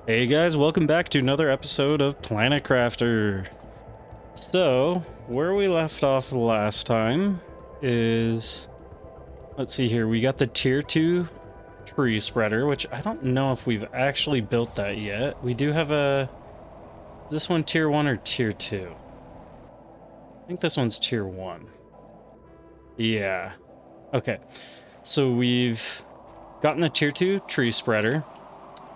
Hey guys, welcome back to another episode of Planet Crafter. So, where we left off last time is, let's see here, we got the tier 2 tree spreader, which I don't know if we've actually built that yet. We do have is this one tier 1 or tier 2? I think this one's tier 1. Yeah. Okay. So we've gotten the tier 2 tree spreader.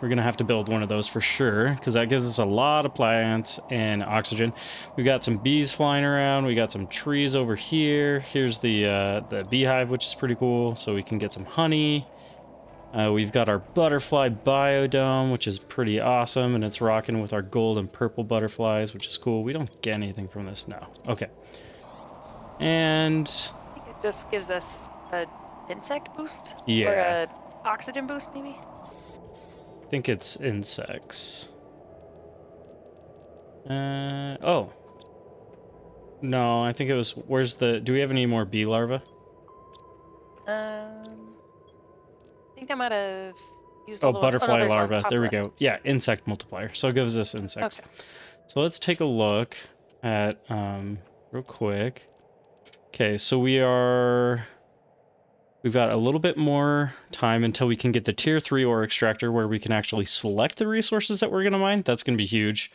We're going to have to build one of those for sure, because that gives us a lot of plants and oxygen. We've got some bees flying around. We got some trees over here. Here's the beehive, which is pretty cool, so we can get some honey. We've got our butterfly biodome, which is pretty awesome, and it's rocking with our gold and purple butterflies, which is cool. We don't get anything from this now. Okay. And I think it just gives us an insect boost? yeah. Or an oxygen boost, maybe? I think it's insects. Oh. No, I think it was, do we have any more bee larvae? I think I might have used all the butterfly ones. larva. There we go. Yeah, insect multiplier. So it gives us insects. Okay. So let's take a look at, real quick. Okay, so we've got a little bit more time until we can get the tier 3 ore extractor where we can actually select the resources that we're going to mine. That's going to be huge.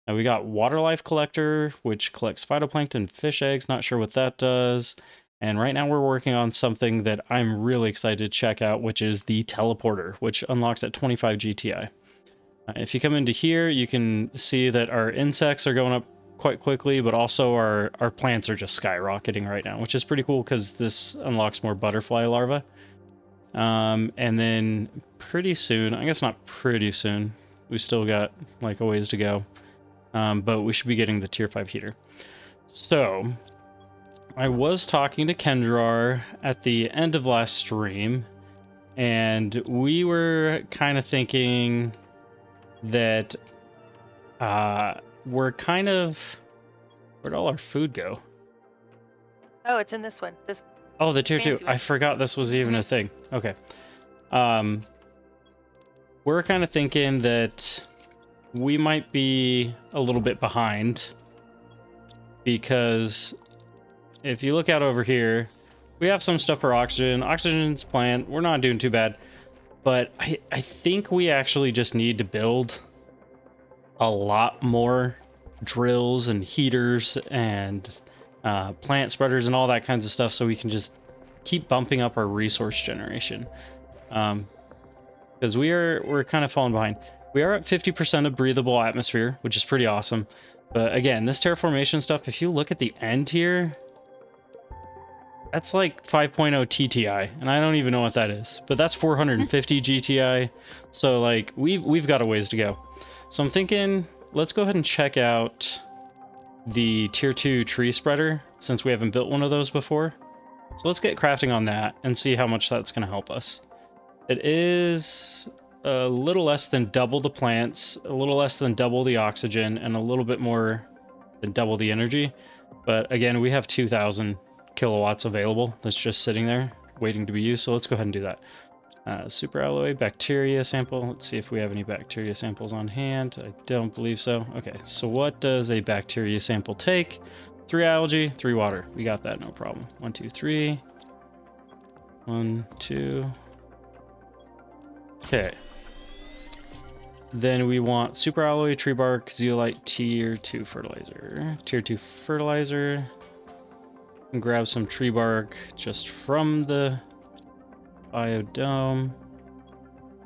And we got water life collector, which collects phytoplankton, fish eggs. Not sure what that does. And right now we're working on something that I'm really excited to check out, which is the teleporter, which unlocks at 25 GTI. If you come into here, you can see that our insects are going up quite quickly, but also our plants are just skyrocketing right now, which is pretty cool because this unlocks more butterfly larvae. And then pretty soon, I guess not pretty soon, we still got like a ways to go, but we should be getting the tier 5 heater. So I was talking to Kendrar at the end of last stream, and we were kind of thinking that we're kind of... Where'd all our food go? Oh, it's in this one. Oh, the tier 2. Fancy one. I forgot this was even a thing. Okay. We're kind of thinking that we might be a little bit behind, because if you look out over here, we have some stuff for oxygen. Oxygen's plant. We're not doing too bad. But I think we actually just need to build a lot more drills and heaters and plant spreaders and all that kinds of stuff, so we can just keep bumping up our resource generation, because we're kind of falling behind. We are at 50% of breathable atmosphere, which is pretty awesome. But again, this terraformation stuff, if you look at the end here, that's like 5.0 TTI, and I don't even know what that is, but that's 450 GTI. So like we've got a ways to go. So I'm thinking, let's go ahead and check out the tier 2 tree spreader, since we haven't built one of those before. So let's get crafting on that and see how much that's going to help us. It is a little less than double the plants, a little less than double the oxygen, and a little bit more than double the energy. But again, we have 2,000 kilowatts available that's just sitting there waiting to be used. So let's go ahead and do that. Super alloy bacteria sample. Let's see if we have any bacteria samples on hand. I don't believe so. Okay, so what does a bacteria sample take? 3 algae, 3 water. We got that, no problem. 1, 2, 3. 1, 2. Okay. Then we want super alloy, tree bark, zeolite, tier 2 fertilizer. Tier 2 fertilizer. And grab some tree bark just from the biodome,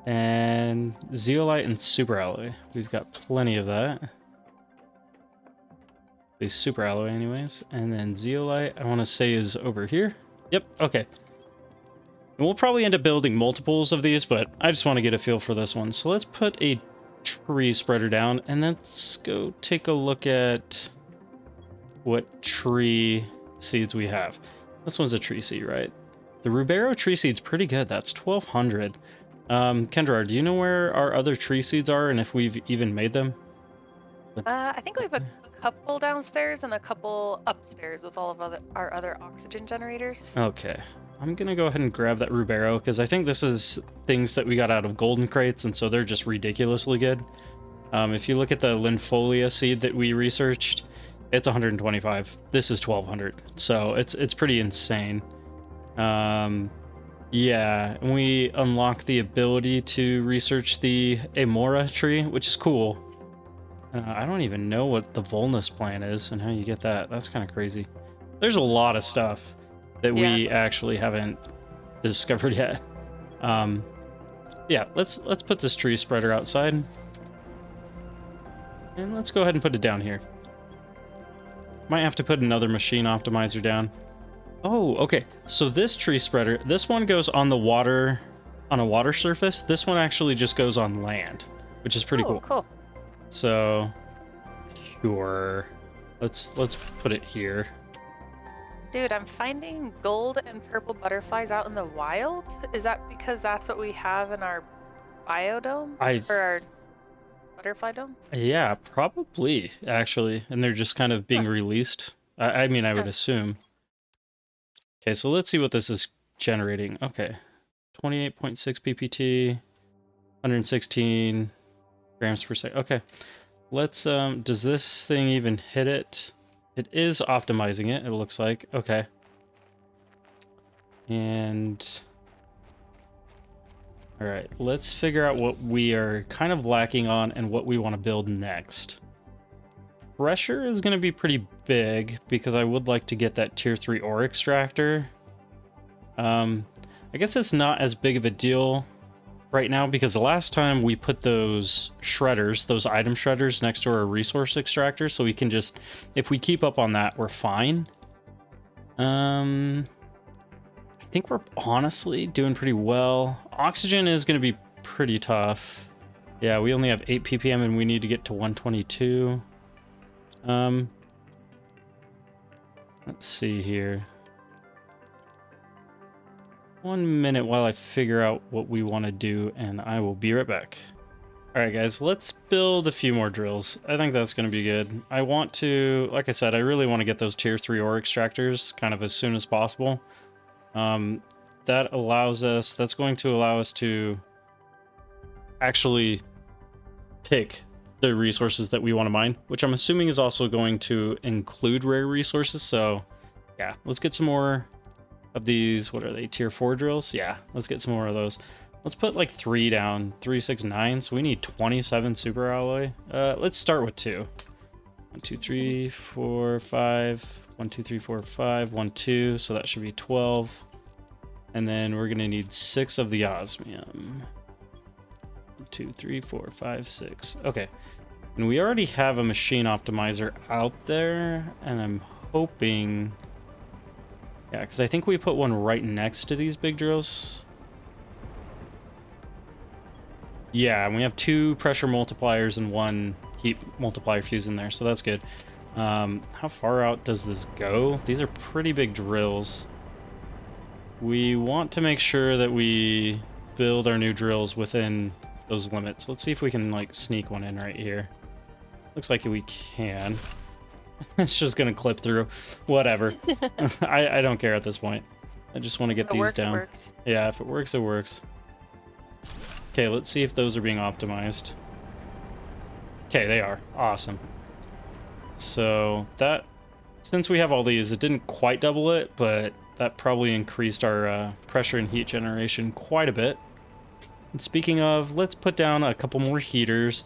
and zeolite and super alloy. We've got plenty of that. These super alloy anyways. And then zeolite, I want to say, is over here. Yep, okay. And we'll probably end up building multiples of these, but I just want to get a feel for this one. So let's put a tree spreader down, and let's go take a look at what tree seeds we have. This one's a tree seed, right? The Rubero tree seed's pretty good. That's 1,200. Kendra, do you know where our other tree seeds are, and if we've even made them? I think we have a couple downstairs and a couple upstairs with all of our other oxygen generators. Okay. I'm going to go ahead and grab that Rubero, because I think this is things that we got out of golden crates, and so they're just ridiculously good. If you look at the Linfolia seed that we researched, it's 125. This is 1200, so it's pretty insane. Yeah, and we unlock the ability to research the Amora tree, which is cool. I don't even know what the Volnus plant is and how you get that. That's kind of crazy. There's a lot of stuff that we actually haven't discovered yet. Yeah, let's put this tree spreader outside. And let's go ahead and put it down here. Might have to put another machine optimizer down. Oh, okay. So this tree spreader, this one goes on the water, on a water surface. This one actually just goes on land, which is pretty cool. Cool. So, sure. Let's put it here. Dude, I'm finding gold and purple butterflies out in the wild. Is that because that's what we have in our biodome? Or our butterfly dome? Yeah, probably, actually. And they're just kind of being released. I mean, I would assume. Okay, so let's see what this is generating. Okay. 28.6 ppt, 116 grams per second. Okay. Let's, does this thing even hit it? It is optimizing it, it looks like. Okay. And... Alright, let's figure out what we are kind of lacking on and what we want to build next. Pressure is going to be pretty big because I would like to get that tier 3 ore extractor. I guess it's not as big of a deal right now because the last time we put those shredders, those item shredders next to our resource extractor, so we can just, if we keep up on that, we're fine. I think we're honestly doing pretty well. Oxygen is going to be pretty tough. Yeah, we only have 8 ppm and we need to get to 122. Let's see here. 1 minute while I figure out what we want to do, and I will be right back. Alright guys, let's build a few more drills. I think that's going to be good. I want to, like I said, I really want to get those tier 3 ore extractors kind of as soon as possible. That allows us, that's going to allow us to actually pick the resources that we want to mine, which I'm assuming is also going to include rare resources. So yeah, let's get some more of these. What are they, tier 4 drills? Yeah, let's get some more of those. Let's put like 3 down, 3, 6, 9. So we need 27 super alloy. Let's start with 2. 1, 2, 3, 4, 5. 1, 2, 3, 4, 5. 1, 2. So that should be 12. And then we're gonna need 6 of the osmium. 1, 2, 3, 4, 5, 6. Okay. And we already have a machine optimizer out there, and I'm hoping... Yeah, because I think we put one right next to these big drills. Yeah, and we have 2 pressure multipliers and 1 heat multiplier fuse in there, so that's good. How far out does this go? These are pretty big drills. We want to make sure that we build our new drills within those limits. Let's see if we can, like, sneak one in right here. Looks like we can. It's just gonna clip through. Whatever. I don't care at this point. I just want to get these down. It works. Yeah, if it works, it works. Okay, let's see if those are being optimized. Okay, they are. Awesome. So that, since we have all these, it didn't quite double it, but that probably increased our pressure and heat generation quite a bit. And speaking of, let's put down a couple more heaters.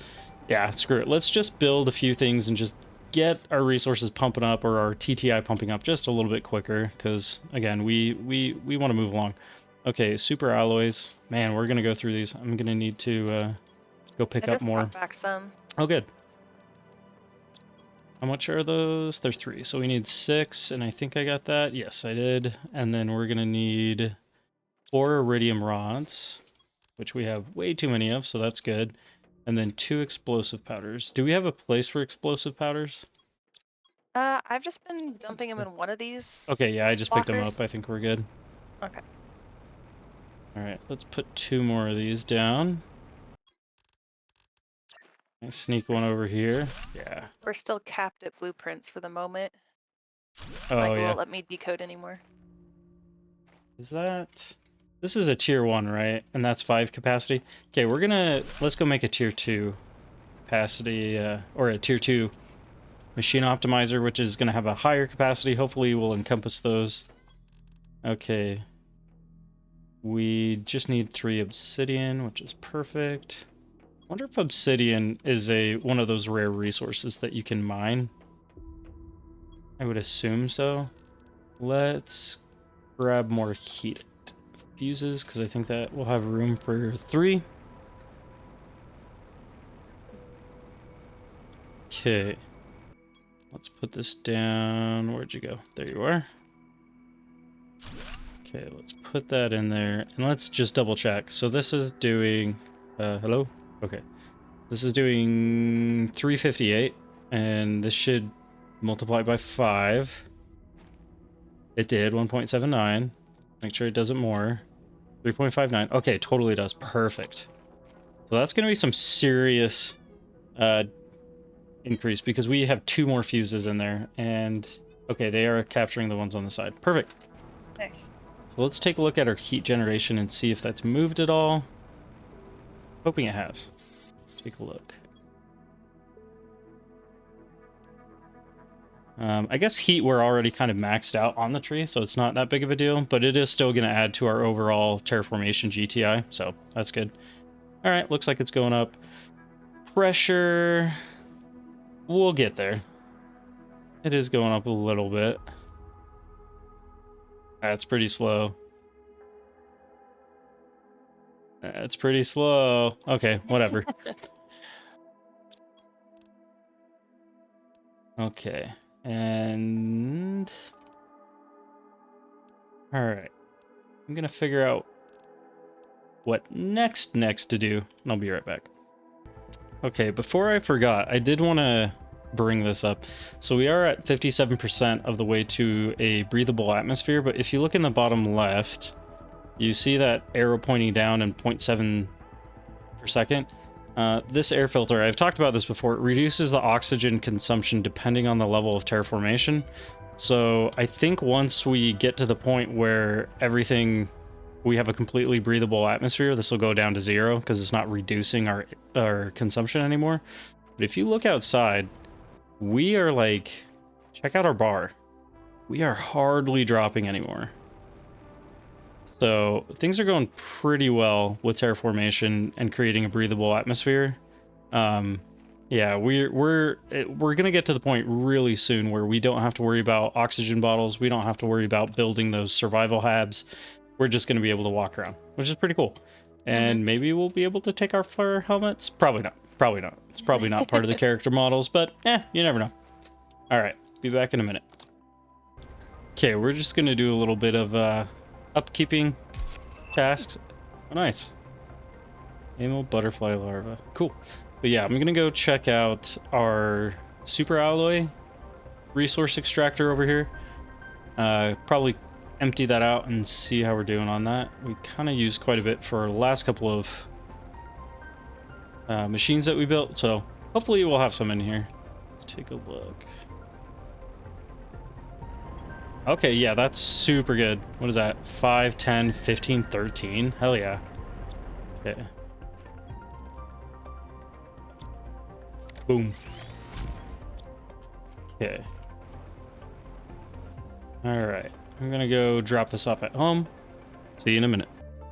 Yeah, screw it. Let's just build a few things and just get our resources pumping up, or our TTI pumping up just a little bit quicker, because again, we want to move along. Okay, super alloys. Man, we're gonna go through these. I'm gonna need to go pick up more. Back some. Oh, good. How much are those? There's 3, so we need 6, and I think I got that. Yes, I did. And then we're gonna need 4 iridium rods, which we have way too many of, so that's good. And then 2 explosive powders. Do we have a place for explosive powders? I've just been dumping them in one of these. Okay, yeah, I just picked them lockers. up. I think we're good. Okay. All right, let's put 2 more of these down. I sneak one over here. Yeah. We're still capped at blueprints for the moment. Oh, Michael yeah. won't let me decode anymore. Is that... This is a tier 1, right? And that's 5 capacity. Okay, let's go make a tier 2 capacity, or a tier 2 machine optimizer, which is going to have a higher capacity. Hopefully will encompass those. Okay. We just need 3 obsidian, which is perfect. I wonder if obsidian is one of those rare resources that you can mine. I would assume so. Let's grab more heat fuses, because I think that we'll have room for 3. Okay. Let's put this down. Where'd you go? There you are. Okay, let's put that in there, and let's just double check. So this is doing, hello? Okay. This is doing 358, and this should multiply by 5. It did, 1.79. Make sure it does it more. 3.59. Okay, totally does. Perfect. So that's going to be some serious increase, because we have 2 more fuses in there, and okay, they are capturing the ones on the side. Perfect. Nice. So let's take a look at our heat generation and see if that's moved at all. Hoping it has. Let's take a look. I guess heat we're already kind of maxed out on the tree, so it's not that big of a deal, but it is still going to add to our overall terraformation GTI, so that's good. All right, looks like it's going up. Pressure, we'll get there. It is going up a little bit. That's pretty slow. That's pretty slow. Okay, whatever. Okay, and... Alright. I'm gonna figure out what next to do, and I'll be right back. Okay, before I forgot, I did want to bring this up. So we are at 57% of the way to a breathable atmosphere, but if you look in the bottom left, you see that arrow pointing down and 0.7 per second. This air filter, I've talked about this before, it reduces the oxygen consumption depending on the level of terraformation. So I think once we get to the point where we have a completely breathable atmosphere, this will go down to 0 because it's not reducing our consumption anymore. But if you look outside, we are like, check out our bar. We are hardly dropping anymore. So things are going pretty well with terraformation and creating a breathable atmosphere. Yeah, we're gonna get to the point really soon where we don't have to worry about oxygen bottles. We don't have to worry about building those survival habs. We're just gonna be able to walk around, which is pretty cool. And maybe we'll be able to take our fire helmets. Probably not. Probably not. It's probably not part of the character models, but you never know. All right, be back in a minute. Okay, we're just gonna do a little bit of upkeeping tasks. Oh, nice. Amyl butterfly larva. Cool. But yeah, I'm gonna go check out our super alloy resource extractor over here. Probably empty that out and see how we're doing on that. We kind of used quite a bit for our last couple of machines that we built, so hopefully we'll have some in here. Let's take a look. Okay, yeah, that's super good. What is that? 5, 10, 15, 13? Hell yeah. Okay. Boom. Okay. Alright. I'm gonna go drop this off at home. See you in a minute.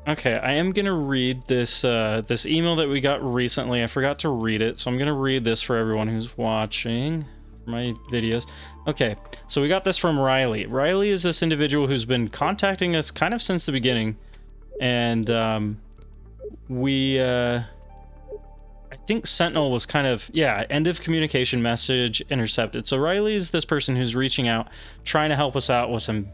Okay, I am gonna read this this email that we got recently. I forgot to read it, so I'm gonna read this for everyone who's watching my videos. Okay, so we got this from Riley. Riley is this individual who's been contacting us kind of since the beginning, and I think Sentinel was kind of, end of communication message intercepted. So Riley is this person who's reaching out, trying to help us out with some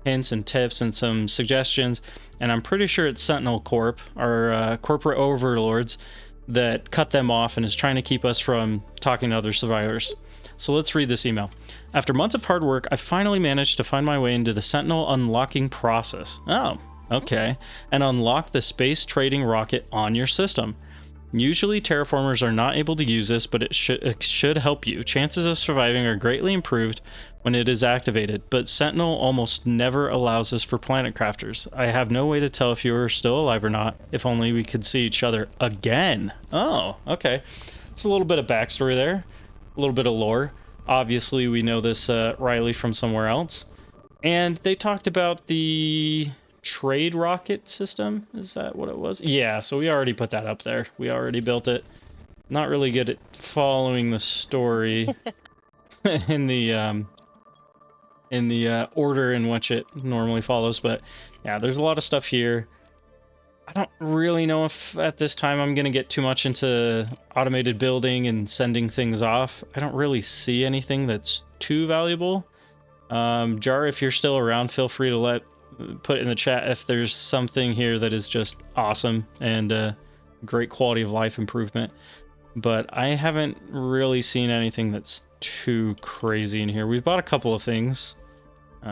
hints and tips and some suggestions, and I'm pretty sure it's Sentinel Corp, our corporate overlords, that cut them off and is trying to keep us from talking to other survivors. So let's read this email. After months of hard work, I finally managed to find my way into the Sentinel unlocking process. Oh, okay. And unlock the space trading rocket on your system. Usually terraformers are not able to use this, but it should help you. Chances of surviving are greatly improved when it is activated, but Sentinel almost never allows this for planet crafters. I have no way to tell if you are still alive or not. If only we could see each other again. Oh, okay. It's a little bit of backstory there, a little bit of lore. Obviously, we know this Riley from somewhere else. And they talked about the trade rocket system. Is that what it was? Yeah, so we already put that up there. We already built it. Not really good at following the story in the order in which it normally follows, but yeah, there's a lot of stuff here. I don't really know if at this time I'm going to get too much into automated building and sending things off. I don't really see anything that's too valuable. Jar, if you're still around, feel free to put in the chat if there's something here that is just awesome and great quality of life improvement. But I haven't really seen anything that's too crazy in here. We've bought a couple of things.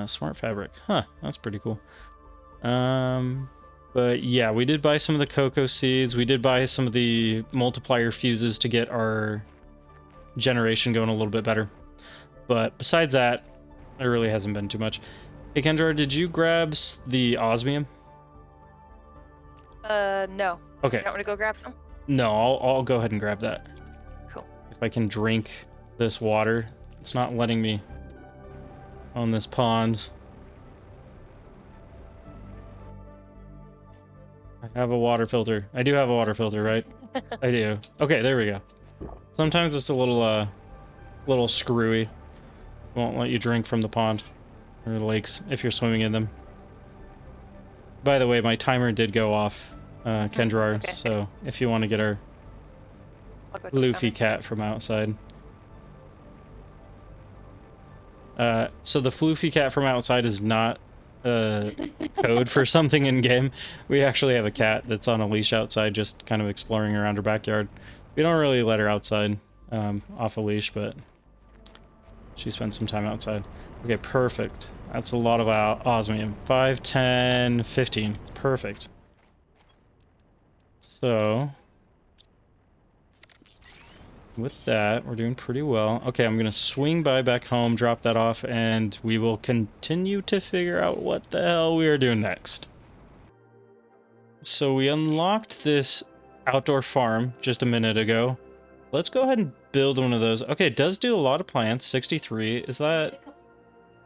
Smart fabric. Huh, that's pretty cool. But yeah, we did buy some of the cocoa seeds. We did buy some of the multiplier fuses to get our generation going a little bit better. But besides that, there really hasn't been too much. Hey, Kendra, did you grab the osmium? No. Okay. You want me to go grab some? No, I'll go ahead and grab that. Cool. If I can drink this water. It's not letting me on this pond. I have a water filter. I do have a water filter, right? I do. Okay, there we go. Sometimes it's a little screwy. Won't let you drink from the pond or the lakes if you're swimming in them. By the way, my timer did go off, Kendra, okay. So if you want to get our Luffy cat from outside. So the floofy cat from outside is not code for something in game. We actually have a cat that's on a leash outside, just kind of exploring around her backyard. We don't really let her outside off a leash, but she spends some time outside. Okay, perfect. That's a lot of osmium. 5, 10, 15. Perfect. So with that, we're doing pretty well. Okay, I'm gonna swing by back home, drop that off, and we will continue to figure out what the hell we are doing next. So we unlocked this outdoor farm just a minute ago. Let's go ahead and build one of those. Okay, it does do a lot of plants. 63. Is that...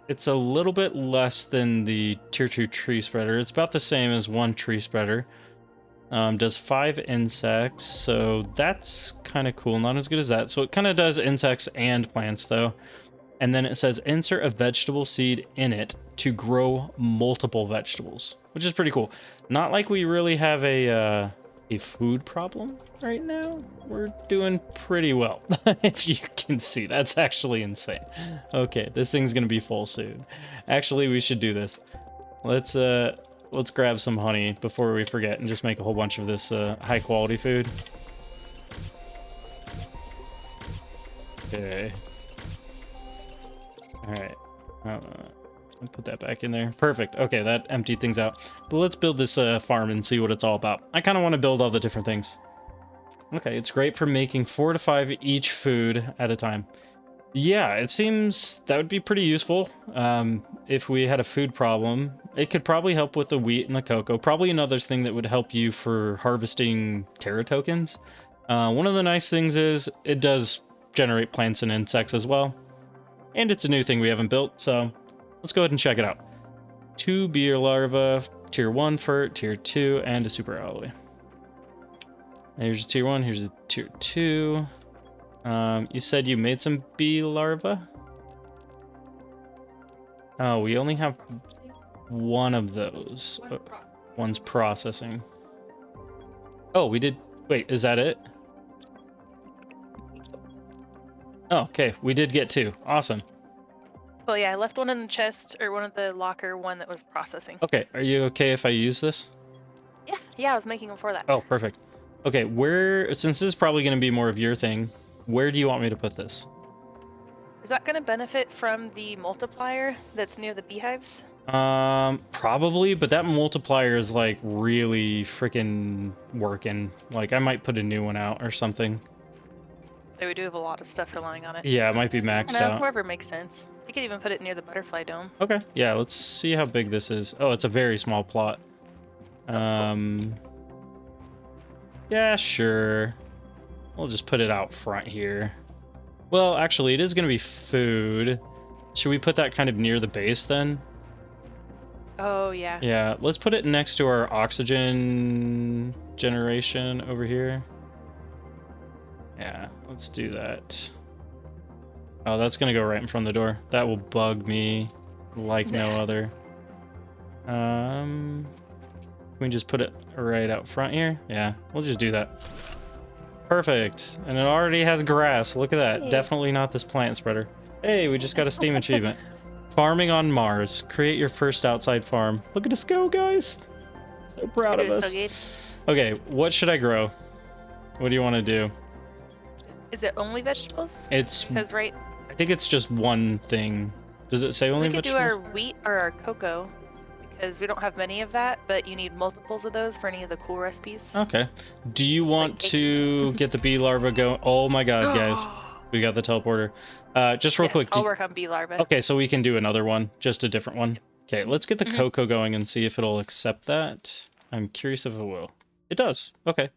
It's a little bit less than the tier 2 tree spreader. It's about the same as one tree spreader. Does 5 insects, so that's kind of cool. Not as good as that. So it kind of does insects and plants, though. And then it says insert a vegetable seed in it to grow multiple vegetables, which is pretty cool. Not like we really have a food problem right now. We're doing pretty well. If you can see, that's actually insane. Okay, this thing's gonna be full soon. Actually, we should do this. Let's grab some honey before we forget and just make a whole bunch of this high quality food. Okay. All right. I'll put that back in there. Perfect. Okay, that emptied things out. But let's build this farm and see what it's all about. I kind of want to build all the different things. Okay, it's great for making 4 to 5 each food at a time. Yeah, it seems that would be pretty useful. If we had a food problem, it could probably help with the wheat and the cocoa. Probably another thing that would help you for harvesting Terra tokens. One of the nice things is it does generate plants and insects as well. And it's a new thing we haven't built, so let's go ahead and check it out. 2 beer larvae, tier 1 fert, tier 2, and a super alloy. Here's a tier 1, here's a tier 2. You said you made some bee larvae? Oh, we only have one of those. One's processing. Oh, we did... Wait, is that it? Oh, okay, we did get 2. Awesome. Well, yeah, I left one in the chest, or one of the locker, one that was processing. Okay, are you okay if I use this? Yeah, I was making them for that. Oh, perfect. Okay, since this is probably going to be more of your thing, where do you want me to put this? Is that going to benefit from the multiplier that's near the beehives? Probably, but that multiplier is like really freaking working. Like, I might put a new one out or something. So we do have a lot of stuff relying on it. Yeah, it might be maxed out. Whoever makes sense. You could even put it near the butterfly dome. Okay, yeah, let's see how big this is. Oh, it's a very small plot. Yeah, sure. We'll just put it out front here. Well, actually, it is going to be food. Should we put that kind of near the base then? Oh, yeah. Yeah, let's put it next to our oxygen generation over here. Yeah, let's do that. Oh, that's going to go right in front of the door. That will bug me like no other. Can we just put it right out front here? Yeah, we'll just do that. Perfect. And it already has grass. Look at that. Hey. Definitely not this plant spreader. Hey, we just got a Steam achievement. Farming on Mars. Create your first outside farm. Look at us go, guys. So proud of us. So okay, what should I grow? What do you want to do? Is it only vegetables? It's... Because right... I think it's just one thing. Does it say only vegetables? We could do our wheat or our cocoa. Because we don't have many of that, but you need multiples of those for any of the cool recipes. Okay. Do you want to get the bee larva going? Oh my god, guys. We got the teleporter. Just real quick. I'll work on bee larva. Okay, so we can do another one, just a different one. Okay, let's get the cocoa going and see if it'll accept that. I'm curious if it will. It does. Okay.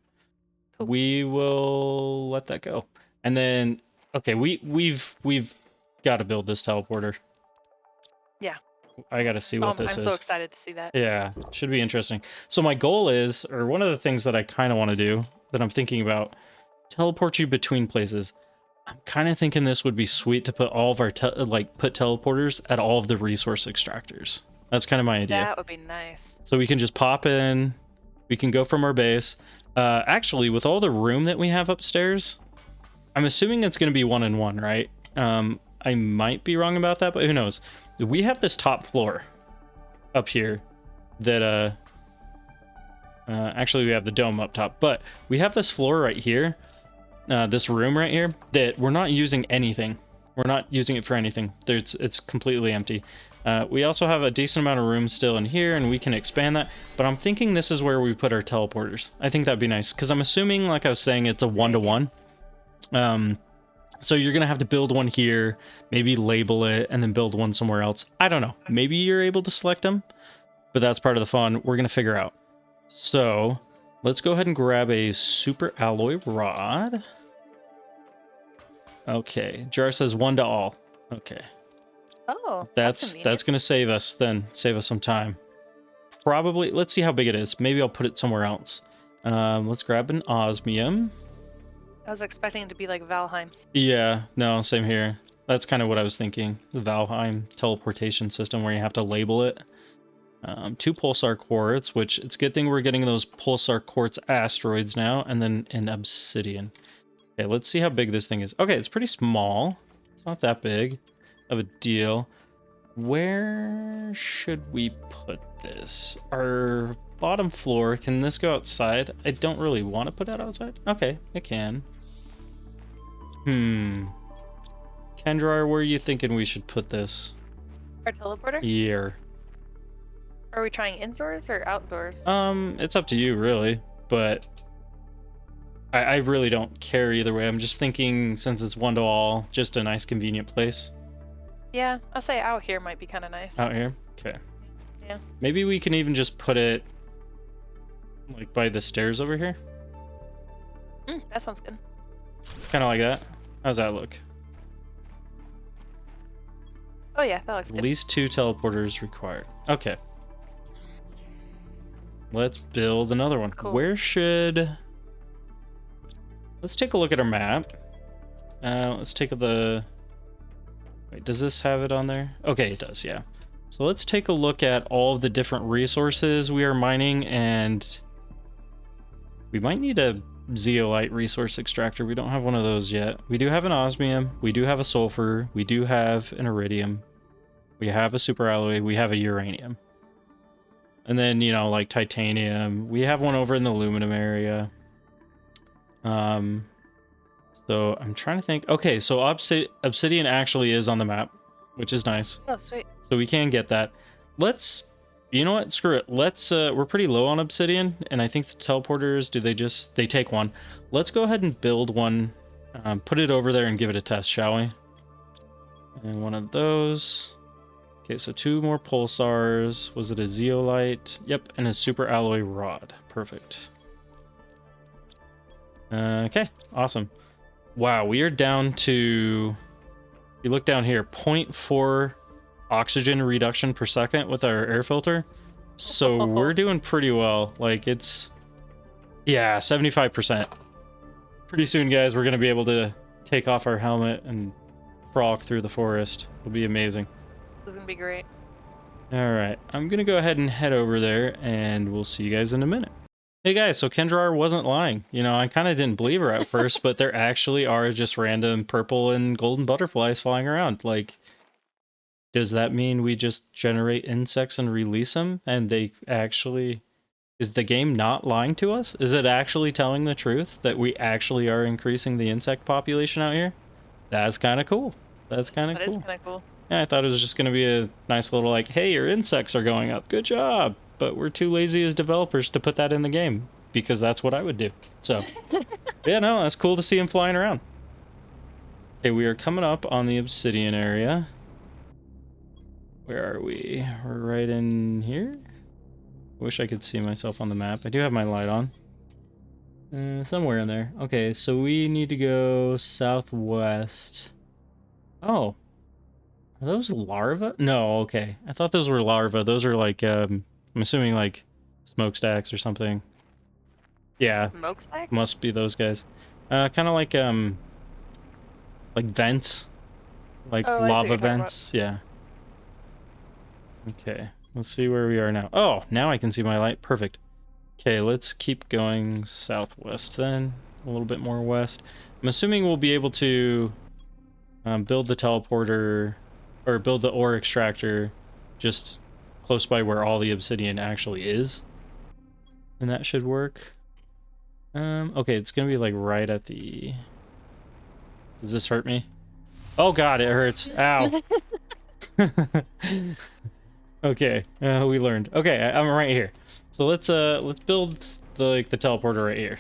Cool. We will let that go. And then, okay, we've got to build this teleporter. Yeah. I got to see what this is. I'm so excited to see that. Yeah, should be interesting. So my goal is, or one of the things that I kind of want to do, that I'm thinking about, teleport you between places. I'm kind of thinking this would be sweet to put all of our, put teleporters at all of the resource extractors. That's kind of my idea. That would be nice. So we can just pop in, we can go from our base. Actually, with all the room that we have upstairs, I'm assuming it's going to be 1-in-1, right? I might be wrong about that, but who knows? We have this top floor up here that, actually we have the dome up top, but we have this floor right here, this room right here, that we're not using anything. We're not using it for anything. It's completely empty. We also have a decent amount of room still in here, and we can expand that, but I'm thinking this is where we put our teleporters. I think that'd be nice, because I'm assuming, like I was saying, it's a 1-to-1. So you're going to have to build one here, maybe label it, and then build one somewhere else. I don't know. Maybe you're able to select them, but that's part of the fun. We're going to figure out. So let's go ahead and grab a super alloy rod. Okay. Jar says 1 to all. Okay. Oh, that's going to save us then. Save us some time. Probably. Let's see how big it is. Maybe I'll put it somewhere else. Let's grab an osmium. I was expecting it to be like Valheim. Yeah, no, same here. That's kind of what I was thinking. The Valheim teleportation system where you have to label it. 2 pulsar quartz, which it's a good thing we're getting those pulsar quartz asteroids now, and then an obsidian. Okay, let's see how big this thing is. Okay, it's pretty small. It's not that big of a deal. Where should we put this? Our bottom floor, can this go outside? I don't really want to put it outside. Okay, it can. Kendra, where are you thinking we should put this? Our teleporter? Yeah. Are we trying indoors or outdoors? It's up to you, really. But I really don't care either way. I'm just thinking, since it's 1 to all, just a nice, convenient place. Yeah, I'll say out here might be kind of nice. Out here? Okay. Yeah. Maybe we can even just put it, like, by the stairs over here? That sounds good. Kind of like that. How's that look? Oh yeah, that looks good. At least 2 teleporters required. Okay. Let's build another one. Cool. Where should... Let's take a look at our map. Let's take the... Wait, does this have it on there? Okay, it does, yeah. So let's take a look at all of the different resources we are mining, and we might need a zeolite resource extractor. We don't have one of those yet. We do have an osmium, we do have a sulfur, we do have an iridium, we have a super alloy, we have a uranium. And then, you know, like titanium. We have one over in the aluminum area. So I'm trying to think. Okay, so obsidian actually is on the map, which is nice. Oh, sweet. So we can get that. Let's, you know what? Screw it. Let's, we're pretty low on obsidian, and I think the teleporters, they take one. Let's go ahead and build one, put it over there and give it a test, shall we? And one of those. Okay, so 2 more pulsars. Was it a zeolite? Yep, and a super alloy rod. Perfect. Okay, awesome. Wow, we are down to, you look down here, 0.4 oxygen reduction per second with our air filter. So we're doing pretty well. Like it's, yeah, 75%. Pretty soon, guys, we're going to be able to take off our helmet and frolic through the forest. It'll be amazing. It's going to be great. All right, I'm going to go ahead and head over there and we'll see you guys in a minute. Hey guys, so Kendrar wasn't lying. You know, I kind of didn't believe her at first, but there actually are just random purple and golden butterflies flying around. Like, does that mean we just generate insects and release them? And they actually... Is the game not lying to us? Is it actually telling the truth that we actually are increasing the insect population out here? That's kind of cool. That's kind of cool. That is kind of cool. Yeah, I thought it was just going to be a nice little like, hey, your insects are going up. Good job. But we're too lazy as developers to put that in the game because that's what I would do. So, yeah, no, that's cool to see them flying around. Okay, we are coming up on the obsidian area. Where are we? We're right in here. Wish I could see myself on the map. I do have my light on. Somewhere in there. Okay, so we need to go southwest. Oh. Are those larvae? No, okay. I thought those were larvae. Those are like, I'm assuming like smokestacks or something. Yeah. Smokestacks? Must be those guys. Kind of like vents. Like lava vents. Yeah. Okay. Let's see where we are now. Oh, now I can see my light. Perfect. Okay, let's keep going southwest then. A little bit more west. I'm assuming we'll be able to build the teleporter, or build the ore extractor just close by where all the obsidian actually is. And that should work. Okay, it's gonna be like right at the... Does this hurt me? Oh god, it hurts. Ow. Okay, we learned. Okay, I'm right here. So let's build the teleporter right here.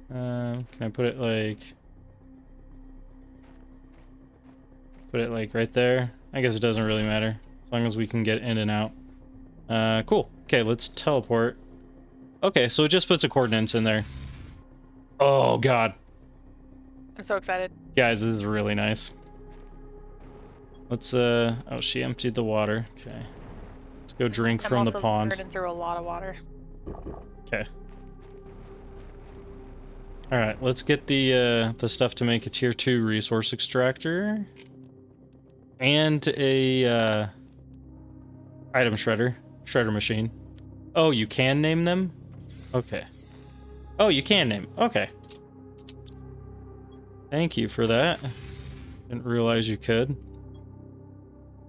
Can I put it like right there? I guess it doesn't really matter as long as we can get in and out. Cool. Okay, let's teleport. Okay, so it just puts the coordinates in there. Oh god. I'm so excited. Guys, this is really nice. Let's oh, she emptied the water. Okay. Let's go drink from the pond. I'm also burning through a lot of water. Okay. All right, let's get the stuff to make a tier 2 resource extractor and a item shredder machine. Oh, you can name them? Okay. Oh, you can name. Okay. Thank you for that. Didn't realize you could.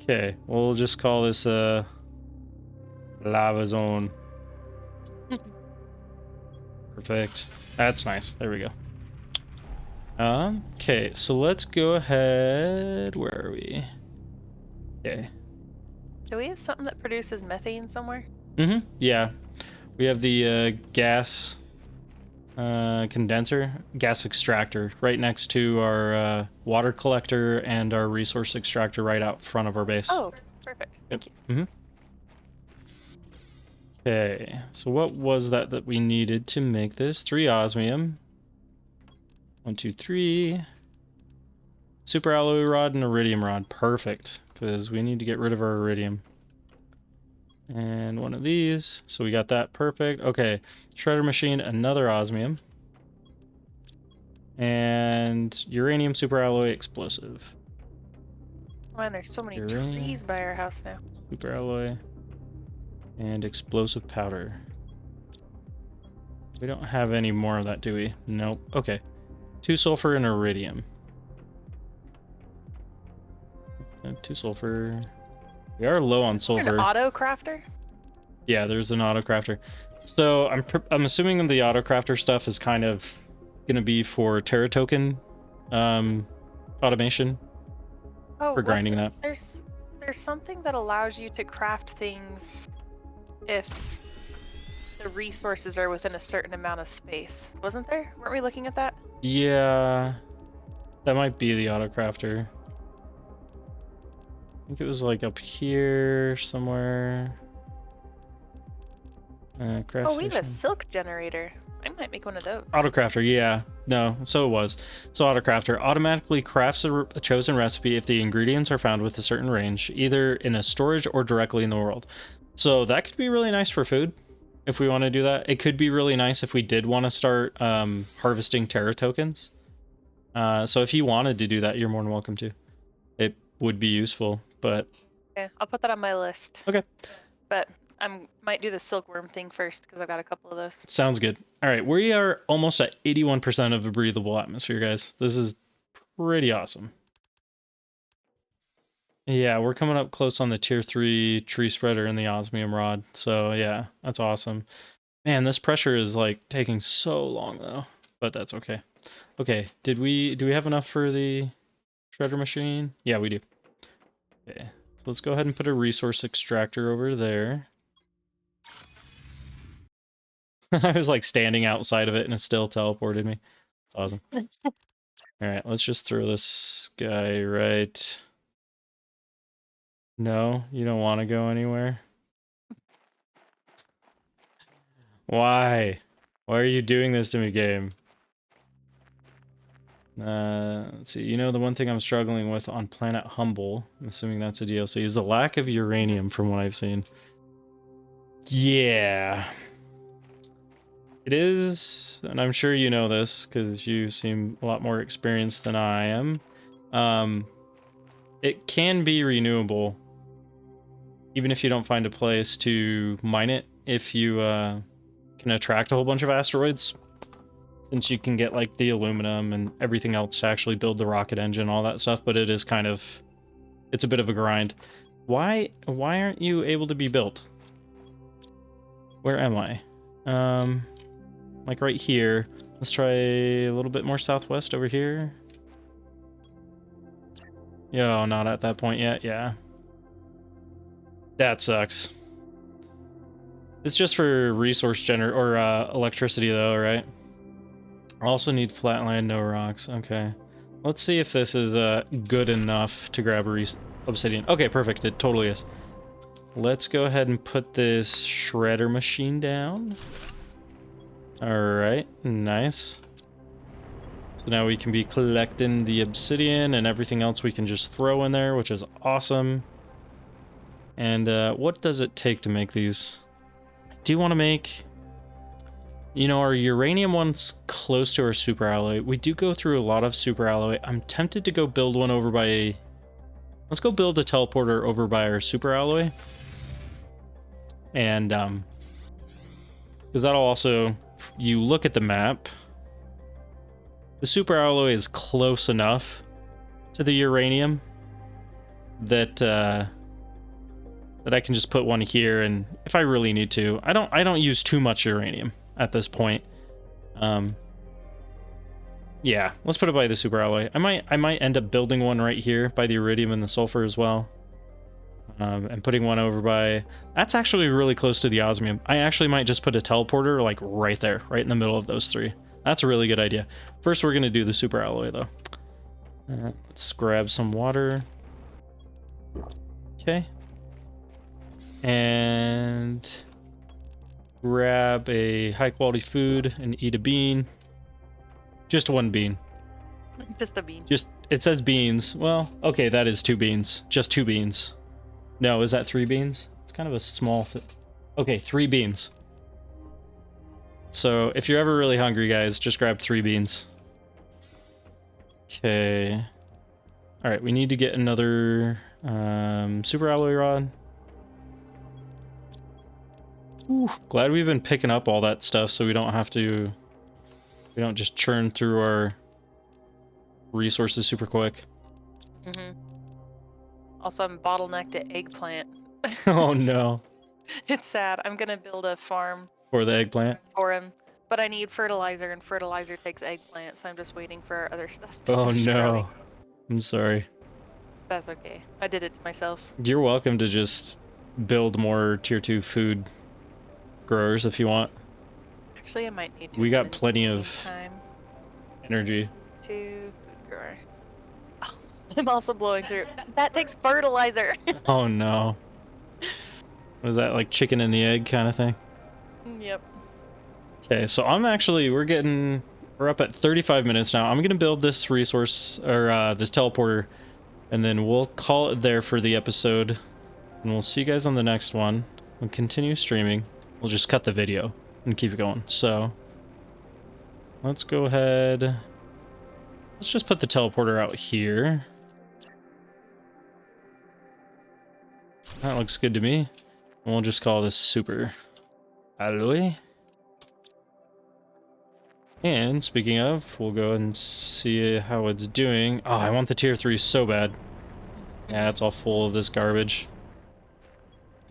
Okay, we'll just call this lava zone. Perfect. That's nice. There we go. Okay, so let's go ahead. Where are we? Okay. Do we have something that produces methane somewhere? Mm-hmm. Yeah. We have the gas condenser, gas extractor right next to our water collector and our resource extractor right out front of our base. Oh, perfect. Thank you. Mm-hmm. Okay, so what was that we needed to make this? 3 osmium. 1, 2, 3. Super alloy rod and iridium rod. Perfect, because we need to get rid of our iridium. And one of these. So we got that. Perfect. Okay. Shredder machine, another osmium. And uranium superalloy explosive. Man, there's so many trees by our house now. Superalloy. And explosive powder. We don't have any more of that, do we? Nope. Okay. 2 sulfur and iridium. 2 sulfur. We are low on sulfur. An auto crafter? Yeah, there's an auto crafter. So I'm assuming the auto crafter stuff is kind of gonna be for Terra token automation. Oh, for grinding that. There's something that allows you to craft things if the resources are within a certain amount of space. Wasn't there? Weren't we looking at that? Yeah, that might be the auto crafter. I think it was like up here somewhere. Craft we have a station. silk generator. I might make one of those. Autocrafter, yeah. No, so it was. So Autocrafter automatically crafts a chosen recipe if the ingredients are found with a certain range, either in a storage or directly in the world. So that could be really nice for food, if we want to do that. It could be really nice if we did want to start harvesting Terra tokens. So if you wanted to do that, you're more than welcome to. It would be useful, but... Okay, I'll put that on my list. Okay. But I might do the silkworm thing first, because I've got a couple of those. Sounds good. All right, we are almost at 81% of a breathable atmosphere, guys. This is pretty awesome. Yeah, we're coming up close on the tier 3 tree spreader and the osmium rod. So yeah, that's awesome. Man, this pressure is like taking so long though, but that's okay. Okay, do we have enough for the shredder machine? Yeah, we do. Okay, so let's go ahead and put a resource extractor over there. I was like standing outside of it and it still teleported me. It's awesome. All right, let's just throw this guy right. No, you don't want to go anywhere? Why? Why are you doing this to me, game? Let's see. You know, the one thing I'm struggling with on Planet Humble, I'm assuming that's a DLC, is the lack of uranium from what I've seen. Yeah. It is, and I'm sure you know this, because you seem a lot more experienced than I am. It can be renewable, even if you don't find a place to mine it, if you can attract a whole bunch of asteroids. Since you can get like the aluminum and everything else to actually build the rocket engine, all that stuff, but it is kind of, it's a bit of a grind. Why aren't you able to be built? Where am I? Like right here. Let's try a little bit more southwest over here. Yo, not at that point yet, yeah. That sucks. It's just for resource or electricity though, right? I also need flatland, no rocks. Okay. Let's see if this is good enough to grab a obsidian. Okay, perfect. It totally is. Let's go ahead and put this shredder machine down. Alright, nice. So now we can be collecting the obsidian and everything else we can just throw in there, which is awesome. And what does it take to make these? I do want to make... You know, our uranium one's close to our super alloy. We do go through a lot of super alloy. I'm tempted to go build one over by... Let's go build a teleporter over by our super alloy. And, because that'll also... You look at the map. The super alloy is close enough to the uranium that, that I can just put one here, and if I really need to. I don't use too much uranium at this point. Yeah, let's put it by the super alloy. I might end up building one right here by the iridium and the sulfur as well. And putting one over by... That's actually really close to the osmium. I actually might just put a teleporter like right there, right in the middle of those three. That's a really good idea. First, we're going to do the super alloy though. Let's grab some water. Okay. And... grab a high quality food and eat a bean. Just one bean. Just a bean. It says beans. Well, okay, that is 2 beans. Just 2 beans. No, is that 3 beans? It's kind of a small thing. Okay, 3 beans. So if you're ever really hungry, guys, just grab 3 beans. Okay. All right, we need to get another super alloy rod. Ooh, glad we've been picking up all that stuff so we don't have to... We don't just churn through our resources super quick. Mm-hmm. Also, I'm bottlenecked at eggplant. Oh no. It's sad. I'm gonna build a farm For the eggplant? for him, but I need fertilizer, and fertilizer takes eggplant, so I'm just waiting for our other stuff to Oh finish no. growing. I'm sorry. That's okay. I did it to myself. You're welcome to just build more tier 2 food growers if you want. Actually, I might need to. We got plenty of time energy. to food grower. Oh, I'm also blowing through. That takes fertilizer. Oh no. Was that like chicken and the egg kind of thing? Yep. Okay, so we're up at 35 minutes now. I'm gonna build this resource, or this teleporter, and then we'll call it there for the episode. And we'll see you guys on the next one. We'll continue streaming. We'll just cut the video and keep it going. So, let's go ahead. Let's just put the teleporter out here. That looks good to me. And we'll just call this super. Alloy. And speaking of, we'll go and see how it's doing. Oh, I want the tier 3 so bad. Yeah, it's all full of this garbage.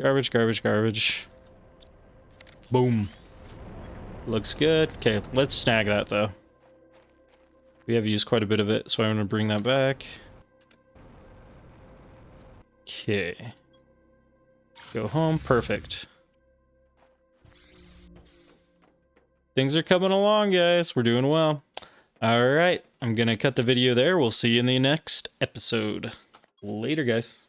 Garbage, garbage, garbage. Boom. Looks good. Okay, let's snag that though. We have used quite a bit of it, so I'm going to bring that back. Okay. Go home. Perfect. Things are coming along, guys. We're doing well. All right. I'm going to cut the video there. We'll see you in the next episode. Later, guys.